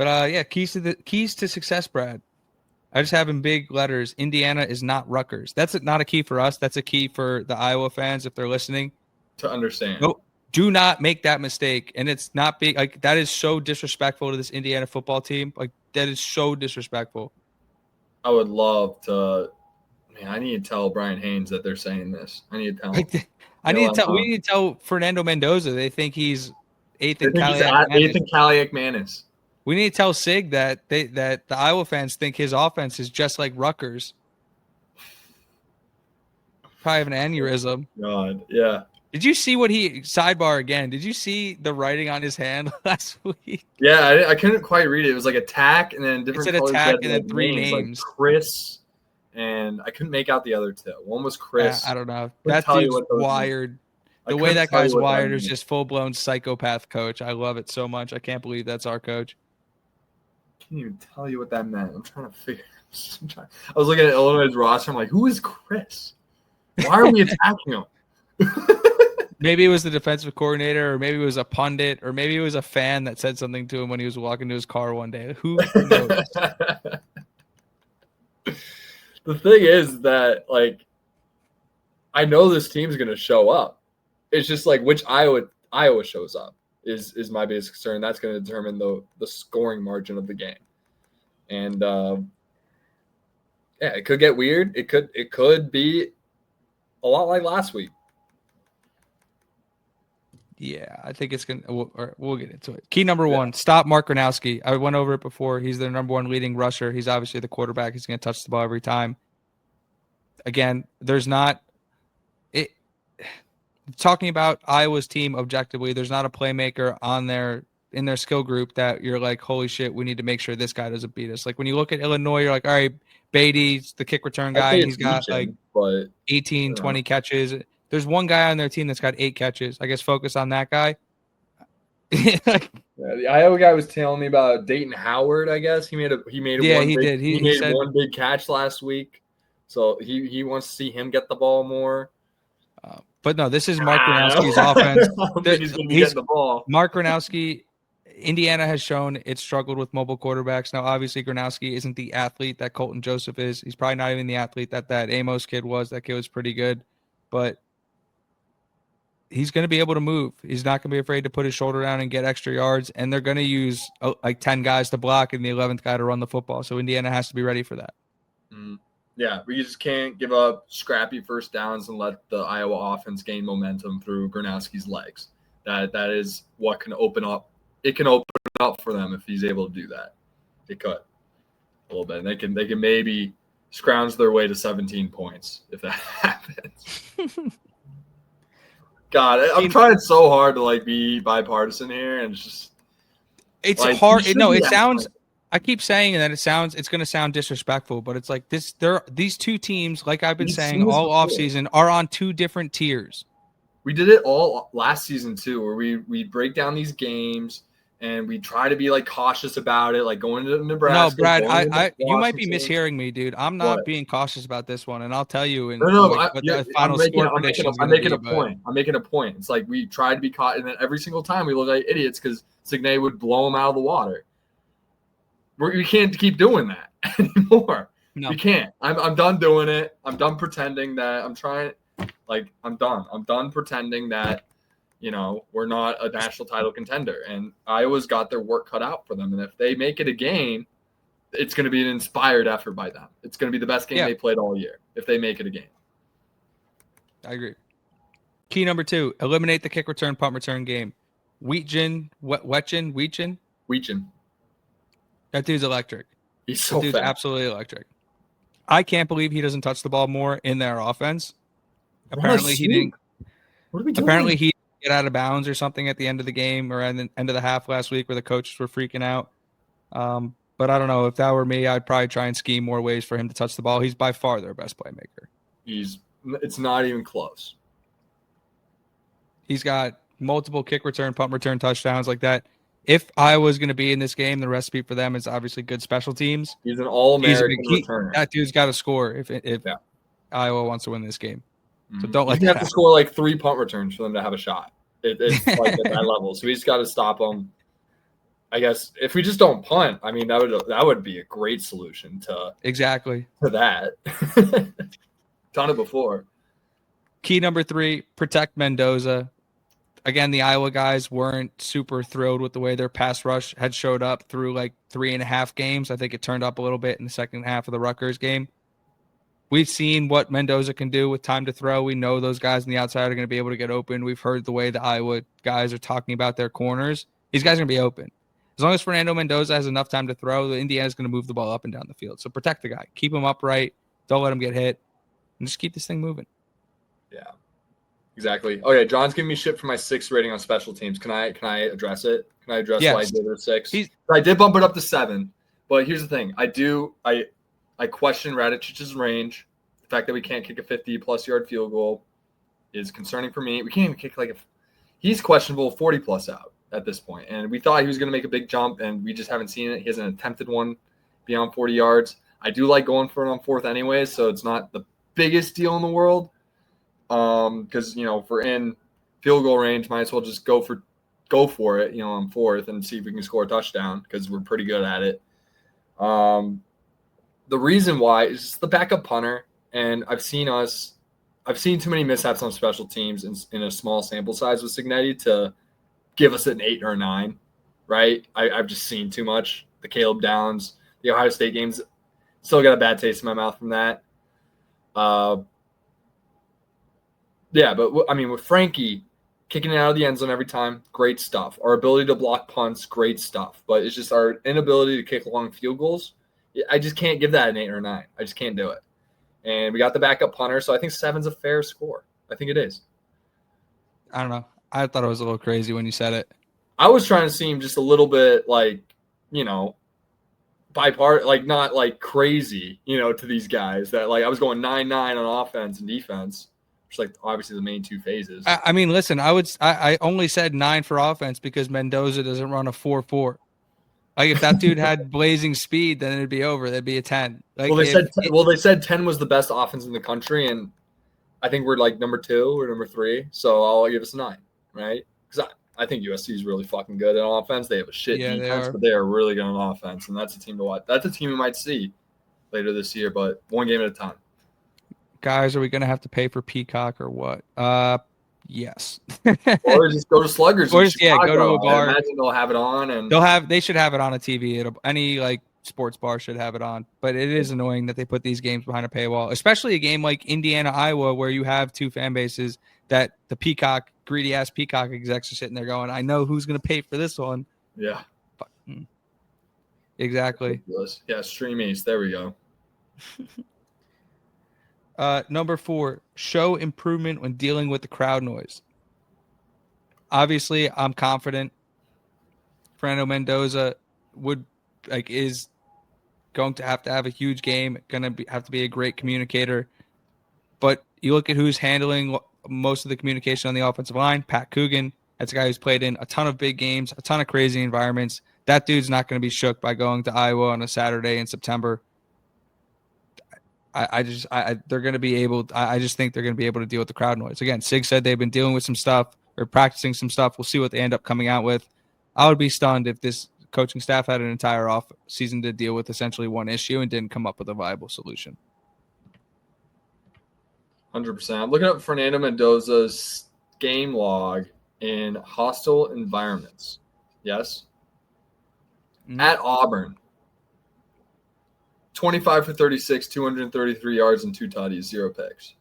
But yeah, keys to success, Brad. I just have in big letters. Indiana is not Rutgers. That's not a key for us. That's a key for the Iowa fans if they're listening to understand. No, do not make that mistake. And it's not big. Like that is so disrespectful to this Indiana football team. Like that is so disrespectful. I would love to. Man, I need to tell Brian Haynes that they're saying this. I need to tell him. We need to tell Fernando Mendoza. They think he's Ethan Kaliak Manis. We need to tell Sig that the Iowa fans think his offense is just like Rutgers. Probably have an aneurysm. God, yeah. Did you see sidebar again? Did you see the writing on his hand last week? Yeah, I couldn't quite read it. It was like attack and then different colors. Attack and then three names. Like Chris, and I couldn't make out the other two. One was Chris. I don't know. That dude's wired. The way that guy's wired is just full-blown psychopath coach. I love it so much. I can't believe that's our coach. I can't even tell you what that meant. I'm trying to figure it out. I was looking at Illinois' roster. I'm like, who is Chris? Why are we attacking him? Maybe it was the defensive coordinator, or maybe it was a pundit, or maybe it was a fan that said something to him when he was walking to his car one day. Who knows? The thing is that, like, I know this team's going to show up. It's just like which Iowa shows up is my biggest concern. That's going to determine the scoring margin of the game. And yeah, it could get weird. It could be a lot like last week. Yeah, I think it's going to – we'll get into it. Key number one, stop Mark Gronowski. I went over it before. He's their number one leading rusher. He's obviously the quarterback. He's going to touch the ball every time. Again, there's not – talking about Iowa's team objectively, there's not a playmaker in their skill group that you're like, holy shit, we need to make sure this guy doesn't beat us. Like when you look at Illinois, you're like, all right, Beatty's the kick return guy. He's got 18, 20 catches. There's one guy on their team that's got 8 catches. I guess focus on that guy. The Iowa guy was telling me about Dayton Howard. I guess he made he did. He made one big catch last week, so he wants to see him get the ball more. But no, this is Mark Gronowski's offense. I don't think he's going to be getting the ball. Mark Gronowski. Indiana has shown it struggled with mobile quarterbacks. Now, obviously, Gronowski isn't the athlete that Colton Joseph is. He's probably not even the athlete that Amos kid was. That kid was pretty good, but he's going to be able to move. He's not going to be afraid to put his shoulder down and get extra yards, and they're going to use like 10 guys to block and the 11th guy to run the football. So Indiana has to be ready for that. Yeah, we just can't give up scrappy first downs and let the Iowa offense gain momentum through Gronowski's legs. That is what can open up. It can open up for them if he's able to do that. It could a little bit. And they can maybe scrounge their way to 17 points if that happens. God, I'm trying so hard to like be bipartisan here, and it's like, hard. No, it sounds. I keep saying that it's going to sound disrespectful, but it's like this. These two teams, like I've been saying all offseason, are on two different tiers. We did it all last season too, where we break down these games and we try to be like cautious about it, like going to Nebraska. No, Brad, you might be mishearing me, dude. I'm not being cautious about this one, and I'll tell you. The final score prediction. I'm making a point. I'm making a point. It's like we tried to be caught, and then every single time we look like idiots because Signe would blow them out of the water. We can't keep doing that anymore. No. We can't. I'm done doing it. I'm done pretending that I'm trying. Like I'm done. I'm done pretending that. We're not a national title contender, and Iowa's got their work cut out for them. And if they make it a game, it's going to be an inspired effort by them. It's going to be the best game they played all year if they make it a game. I agree. Key number 2, eliminate the kick return, punt return game. Wheatgen. That dude's electric. He's so fast. Absolutely electric. I can't believe he doesn't touch the ball more in their offense. Apparently he didn't. What are we doing? Apparently he get out of bounds or something at the end of the game or at the end of the half last week where the coaches were freaking out. But I don't know. If that were me, I'd probably try and scheme more ways for him to touch the ball. He's by far their best playmaker. It's not even close. He's got multiple kick return, punt return touchdowns like that. If Iowa's going to be in this game, the recipe for them is obviously good special teams. He's an all-American returner. That dude's got to score if Iowa wants to win this game. So don't let you have to score like 3 punt returns for them to have a shot. It's like at that level. So he's got to stop them. I guess if we just don't punt, I mean, that would be a great solution to that. Done it before. Key number 3, protect Mendoza. Again, the Iowa guys weren't super thrilled with the way their pass rush had showed up through like 3.5 games. I think it turned up a little bit in the second half of the Rutgers game. We've seen what Mendoza can do with time to throw. We know those guys on the outside are going to be able to get open. We've heard the way the Iowa guys are talking about their corners. These guys are going to be open. As long as Fernando Mendoza has enough time to throw, the Indiana's going to move the ball up and down the field. So protect the guy. Keep him upright. Don't let him get hit. And just keep this thing moving. Yeah, exactly. Okay, John's giving me shit for my 6 rating on special teams. Can I address it? Can I address why I gave it a 6? I did bump it up to 7, but here's the thing. I question Radicic's range. The fact that we can't kick a 50-plus yard field goal is concerning for me. We can't even kick he's questionable 40-plus out at this point. And we thought he was going to make a big jump, and we just haven't seen it. He hasn't attempted one beyond 40 yards. I do like going for it on 4th anyways, so it's not the biggest deal in the world. Because, if we're in field goal range, might as well just go for it, on 4th and see if we can score a touchdown because we're pretty good at it. The reason why is just the backup punter, and I've seen too many mishaps on special teams in a small sample size with Cignetti to give us an 8 or a 9, right? I've just seen too much. The Caleb Downs, the Ohio State games, still got a bad taste in my mouth from that. Yeah, but I mean, with Frankie kicking it out of the end zone every time, great stuff. Our ability to block punts, great stuff. But it's just our inability to kick long field goals. I just can't give that an 8 or a 9. I just can't do it. And we got the backup punter, so I think 7's a fair score. I think it is. I don't know. I thought it was a little crazy when you said it. I was trying to seem just a little bit not crazy, to these guys that I was going 9-9 on offense and defense. Obviously the main 2 phases. I mean, listen, I only said 9 for offense because Mendoza doesn't run a 4.4. If that dude had blazing speed, then it'd be over. That'd be a 10. They said 10 was the best offense in the country, and I think we're number 2 or number 3. So I'll give us a 9, right? Because I think USC is really fucking good at offense. They have a shit defense, but they are really good on offense, and that's a team to watch. That's a team we might see later this year, but one game at a time. Guys, are we going to have to pay for Peacock or what? Yes. Or just go to Sluggers. Or just, go to a bar. I imagine they'll have it on, and they should have it on a TV. Any sports bar should have it on. But it is annoying that they put these games behind a paywall, especially a game like Indiana, Iowa, where you have 2 fan bases that the greedy ass Peacock execs are sitting there going, I know who's going to pay for this one. Yeah. Exactly. Yeah, Stream East. There we go. Number 4, show improvement when dealing with the crowd noise. Obviously, I'm confident Fernando Mendoza is going to have a huge game, have to be a great communicator. But you look at who's handling most of the communication on the offensive line, Pat Coogan. That's a guy who's played in a ton of big games, a ton of crazy environments. That dude's not going to be shook by going to Iowa on a Saturday in September. I just think they're going to be able to deal with the crowd noise. Again, Sig said they've been dealing with some stuff or practicing some stuff. We'll see what they end up coming out with. I would be stunned if this coaching staff had an entire off season to deal with essentially one issue and didn't come up with a viable solution. 100%. I'm looking up Fernando Mendoza's game log in hostile environments. Yes. Mm-hmm. At Auburn. 25 for 36, 233 yards and 2 tutties, 0 picks.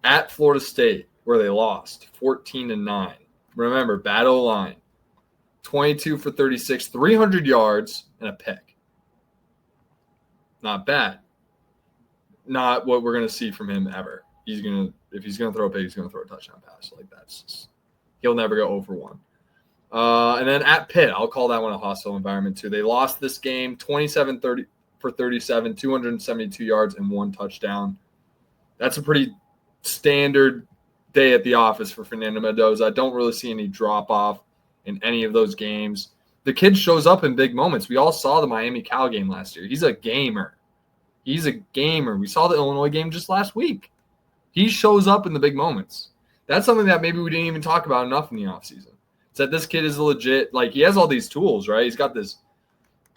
At Florida State, where they lost, 14-9. Remember, bad O-line. 22 for 36, 300 yards and a pick. Not bad. Not what we're going to see from him ever. If he's going to throw a pick, he's going to throw a touchdown pass. He'll never go over 1. And then at Pitt, I'll call that one a hostile environment too. They lost this game 27 for 37, 272 yards and 1 touchdown. That's a pretty standard day at the office for Fernando Mendoza. I don't really see any drop-off in any of those games. The kid shows up in big moments. We all saw the Miami Cal game last year. He's a gamer. We saw the Illinois game just last week. He shows up in the big moments. That's something that maybe we didn't even talk about enough in the offseason. Said this kid is legit. Like, he has all these tools, right? He's got this.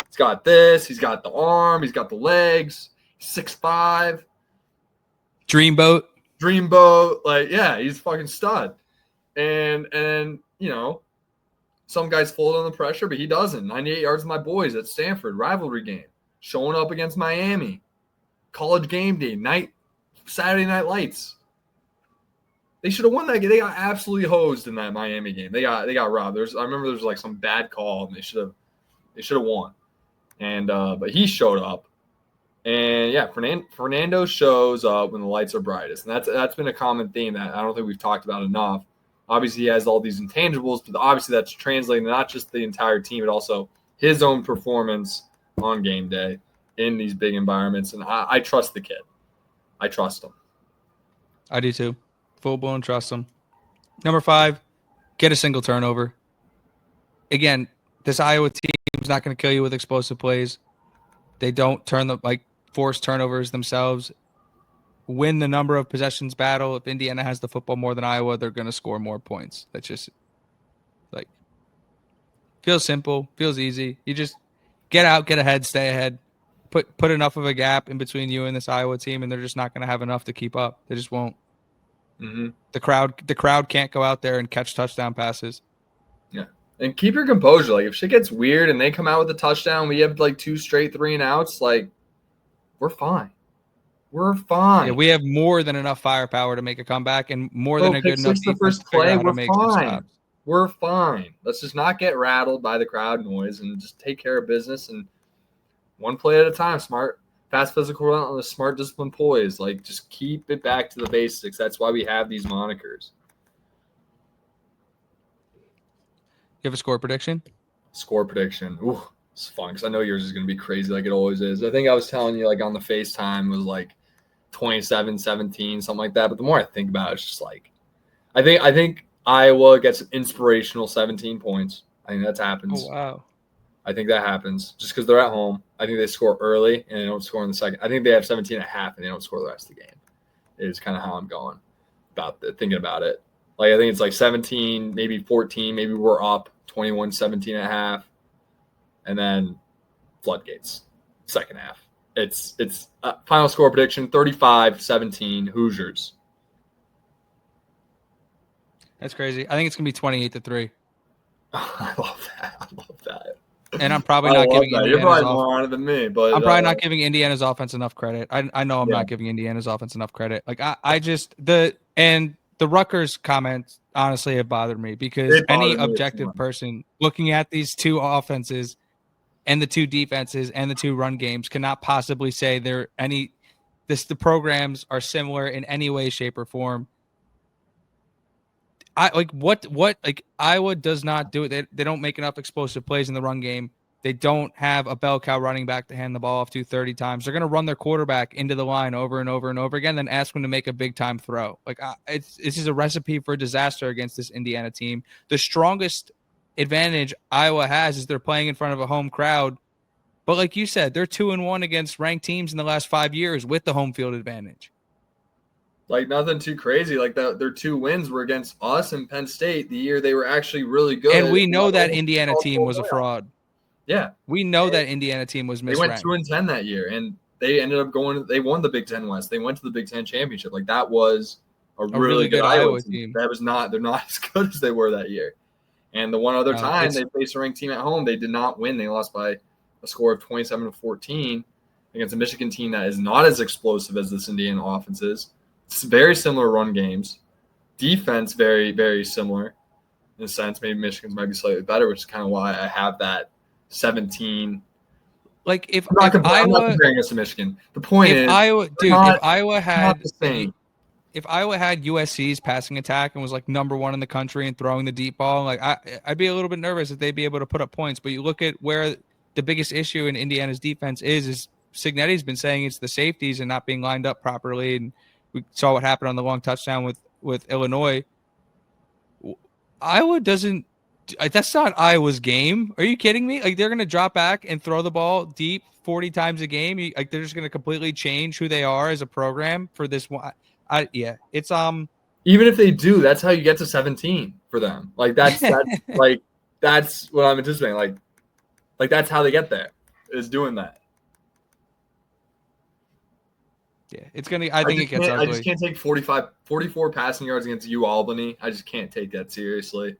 He's got this. He's got the arm. He's got the legs. 6'5". Dreamboat. Like, yeah, he's fucking stud. And you know, some guys fold under the pressure, but he doesn't. 98 yards with my boys at Stanford, rivalry game. Showing up against Miami. College game day, Saturday Night Lights. They should have won that game. They got absolutely hosed in that Miami game. They got robbed. I remember there was like some bad call, and they should have won. And but he showed up. And yeah, Fernando shows up when the lights are brightest. And that's been a common theme that I don't think we've talked about enough. Obviously, he has all these intangibles, but obviously that's translating to not just the entire team, but also his own performance on game day in these big environments. And I trust the kid. I trust him. I do too. Full-blown trust him. Number 5, get a single turnover. Again, this Iowa team is not going to kill you with explosive plays. They don't force turnovers themselves. Win the number of possessions battle. If Indiana has the football more than Iowa, they're going to score more points. That's just like feels simple, feels easy. You just get out, get ahead, stay ahead. Put enough of a gap in between you and this Iowa team, and they're just not going to have enough to keep up. They just won't. Mm-hmm. The crowd can't go out there and catch touchdown passes. Yeah. And keep your composure. Like, if shit gets weird and they come out with a touchdown, we have like 2 straight 3-and-outs, like, we're fine. We're fine. Yeah, we have more than enough firepower to make a comeback and more than a good enough the first play. We're fine. We're fine. Let's just not get rattled by the crowd noise and just take care of business and one play at a time. Smart, fast, physical, relentless, smart, disciplined, poise. Like, just keep it back to the basics. That's why we have these monikers. You have a score prediction? Score prediction. Ooh, it's fun because I know yours is going to be crazy like it always is. I think I was telling you, like, on the FaceTime was like 27-17, something like that. But the more I think about it, it's just like I think Iowa gets an inspirational 17 points. I think that happens. Oh, wow. I think that happens just because they're at home. I think they score early and they don't score in the second. I think they have 17 and a half and they don't score the rest of the game. Is kind of how I'm going thinking about it. Like, I think it's like 17, maybe 14, maybe we're up 21, 17 and a half. And then floodgates, second half. It's final score prediction, 35-17 Hoosiers. That's crazy. I think it's going to be 28-3. I love that. And I'm probably not giving Indiana's You're probably more on it than me, but I'm probably not giving Indiana's offense enough credit. I know I'm not giving Indiana's offense enough credit. Like, the Rutgers comments honestly have bothered me because any objective person looking at these 2 offenses and the 2 defenses and the 2 run games cannot possibly say the programs are similar in any way, shape, or form. Iowa does not do it. They don't make enough explosive plays in the run game. They don't have a bell cow running back to hand the ball off to 30 times. They're going to run their quarterback into the line over and over and over again, then ask him to make a big time throw. This is a recipe for disaster against this Indiana team. The strongest advantage Iowa has is they're playing in front of a home crowd. But like you said, they're 2-1 against ranked teams in the last 5 years with the home field advantage. Like, nothing too crazy. Like, their 2 wins were against us and Penn State the year they were actually really good. And we know that Indiana team was a fraud. Yeah. We know that Indiana team was misranked. They went 2-10 that year, and they ended up they won the Big Ten West. They went to the Big Ten championship. Like, that was a really good Iowa team. They're not as good as they were that year. And the one other time they faced a ranked team at home, they did not win. They lost by a score of 27-14 against a Michigan team that is not as explosive as this Indiana offense is. It's very similar run games. Defense, very, very similar in a sense. Maybe Michigan's might be slightly better, which is kind of why I have that 17. Like, if I'm not comparing us to Michigan. The point is, if Iowa had USC's passing attack and was like number 1 in the country and throwing the deep ball, like I'd be a little bit nervous if they'd be able to put up points. But you look at where the biggest issue in Indiana's defense is Cignetti's been saying it's the safeties and not being lined up properly, and we saw what happened on the long touchdown with Illinois. Iowa doesn't. That's not Iowa's game. Are you kidding me? Like, they're going to drop back and throw the ball deep 40 times a game. Like, they're just going to completely change who they are as a program for this one. It's Even if they do, that's how you get to 17 for them. Like that's like that's what I'm anticipating. Like that's how they get there, is doing that. Yeah, it's gonna. I think it gets ugly. I just can't take 44 passing yards against Albany. I just can't take that seriously.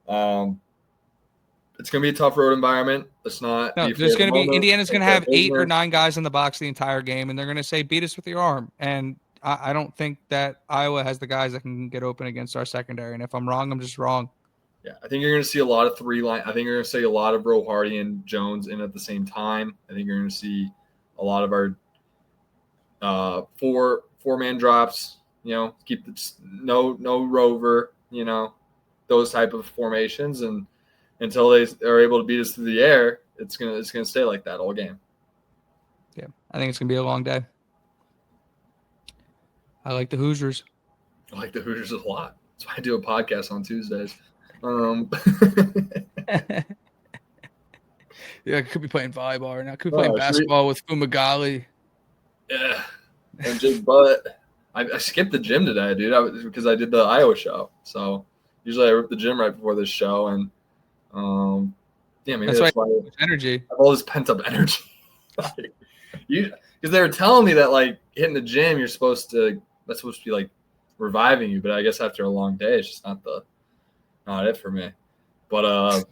It's gonna be a tough road environment. It's not. No, there's gonna be Indiana's gonna have 8 or 9 guys in the box the entire game, and they're gonna say, "Beat us with your arm." And I don't think that Iowa has the guys that can get open against our secondary. And if I'm wrong, I'm just wrong. Yeah, I think you're going to see a lot of 3 line. I think you're going to see a lot of Bro Hardy and Jones in at the same time. I think you're going to see a lot of our four-man drops. You know, keep no rover. You know, those type of formations, and until they are able to beat us through the air, it's gonna stay like that all game. Yeah, I think it's gonna be a long day. I like the Hoosiers. I like the Hoosiers a lot. That's why I do a podcast on Tuesdays. Yeah, I could be playing volleyball right now. I could be playing basketball with Fumagalli. Yeah, and Jake Butt. I skipped the gym today, dude, because I did the Iowa show. So usually I rip the gym right before this show, and maybe that's why energy. I have all this pent up energy. Because they were telling me that like hitting the gym, that's supposed to be like reviving you, but I guess after a long day, it's just not it for me. But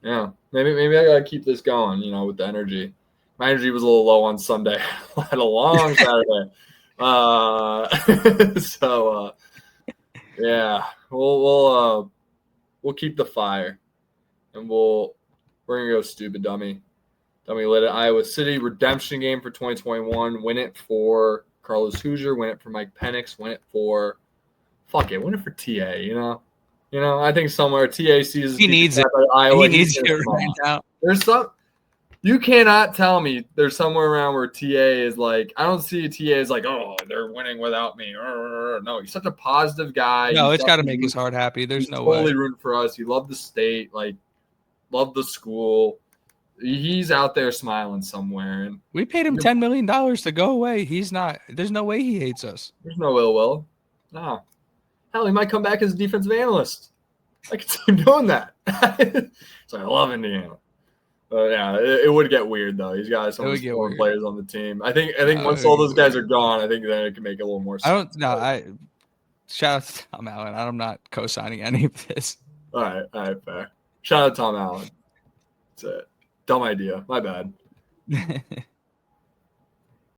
yeah, maybe I gotta keep this going, with the energy. My energy was a little low on Sunday. I had a long Saturday. Yeah, we'll keep the fire, and we're gonna go stupid dummy lit at Iowa City redemption game for 2021. Win it for Carlos Hoosier. Win it for Mike Penix. Win it for TA. I think somewhere TA sees he needs it. Iowa. He needs it right now. You cannot tell me there's somewhere around where TA is like, I don't see TA as like, oh, they're winning without me. No, he's such a positive guy. No, it's got to make his heart happy. There's no way. Totally rooting for us. He loved the state, loved the school. He's out there smiling somewhere. And we paid him $10 million to go away. He's not. There's no way he hates us. There's no ill will. No. Hell, he might come back as a defensive analyst. I could see him doing that. So I love Indiana. Yeah, it would get weird though. He's got some foreign players on the team. I think once all those guys are gone, I think then it can make it a little more sense. Shout out to Tom Allen. I'm not co-signing any of this. All right, fair. Shout out to Tom Allen. That's it. Dumb idea. My bad.